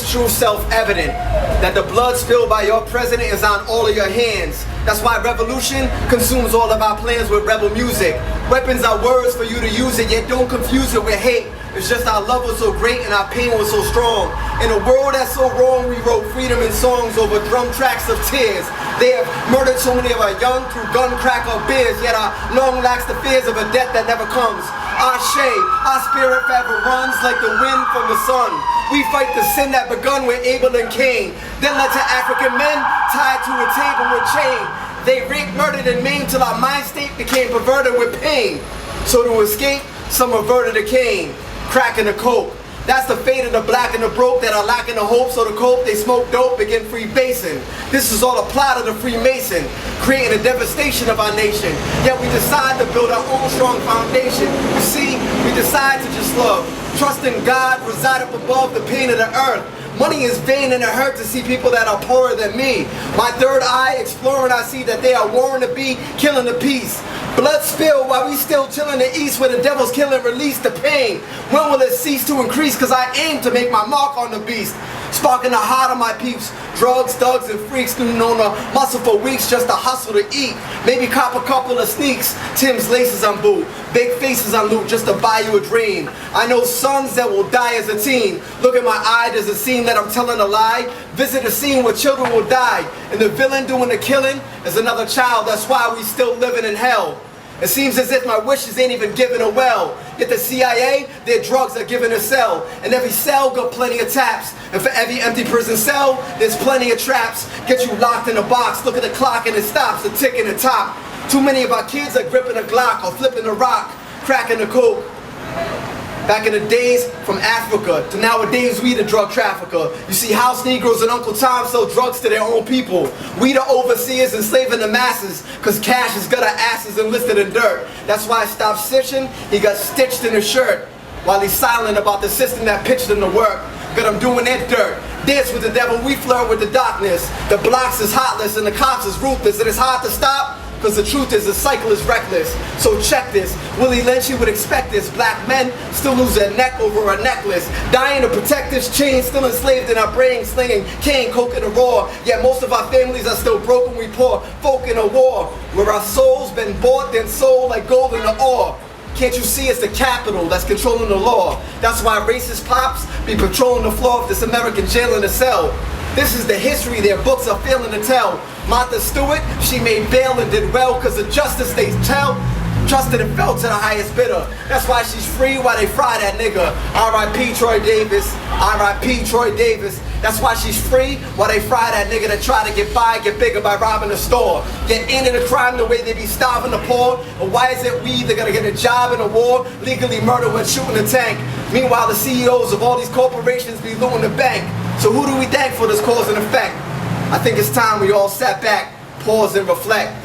true self-evident that the blood spilled by your president is on all of your hands. That's why revolution consumes all of our plans with rebel music. Weapons are words for you to use it, yet don't confuse it with hate. It's just our love was so great and our pain was so strong. In a world that's so wrong, we wrote freedom in songs over drum tracks of tears. They have murdered so many of our young through gun, crack, or beers, yet our long lacks the fears of a death that never comes. Our spirit forever runs like the wind from the sun. We fight the sin that begun with Abel and Cain, then led to African men tied to a table with chain. They raped, murdered, and maimed till our mind state became perverted with pain. So to escape, some reverted to Cain, crack and the coke. That's the fate of the black and the broke that are lacking the hope, so to cope they smoke dope, begin freebasing. This is all a plot of the Freemason, creating a devastation of our nation. Yet we decide to build our own strong foundation. You see, we decide to just love, trust in God, reside up above the pain of the earth. Money is vain and it hurts to see people that are poorer than me. My third eye exploring, I see that they are warring to be killing the peace. Blood spilled while we still chill in the east where the devil's killing release the pain. When will it cease to increase? Cause I aim to make my mark on the beast. Sparking the heart of my peeps. Drugs, thugs, and freaks gluing on the muscle for weeks just to hustle to eat. Maybe cop a couple of sneaks. Tim's laces on boot. Big faces on loot just to buy you a dream. I know sons that will die as a teen. Look at my eye, does it seem that I'm telling a lie? Visit a scene where children will die. And the villain doing the killing is another child. That's why we still living in hell. It seems as if my wishes ain't even given a well. Yet the CIA, their drugs are given a cell. And every cell got plenty of taps. And for every empty prison cell, there's plenty of traps. Get you locked in a box, look at the clock and it stops, the tick in the top. Too many of our kids are gripping a Glock or flipping a rock, cracking a coke. Back in the days from Africa to nowadays we the drug trafficker. You see house Negroes and Uncle Tom sell drugs to their own people. We the overseers enslaving the masses cause cash has got our asses enlisted in dirt. That's why I stopped stitching, he got stitched in his shirt. While he's silent about the system that pitched him to work. Cause I'm doing that dirt. Dance with the devil, we flirt with the darkness. The blocks is heartless and the cops is ruthless and it's hard to stop. Cause the truth is the cycle is reckless. So check this, Willie Lynch, you would expect this. Black men still lose their neck over a necklace. Dying to protect this chain, still enslaved in our brain, slinging cane, coke in the raw. Yet most of our families are still broken, we poor folk in a war. Where our souls been bought then sold like gold in the ore. Can't you see it's the capital that's controlling the law? That's why racist pops be patrolling the floor of this American jail in a cell. This is the history their books are failing to tell. Martha Stewart, she made bail and did well cause the justice they tell trusted and fell to the highest bidder. That's why she's free while they fry that nigga. R.I.P. Troy Davis, R.I.P. Troy Davis. That's why she's free while they fry that nigga that try to get by, get bigger by robbing the store. Get into the crime the way they be starving the poor. Or why is it we either gonna get a job in a war, legally murder when shooting a tank? Meanwhile the CEOs of all these corporations be looting the bank. So who do we thank for this cause and effect? I think it's time we all sat back, pause and reflect.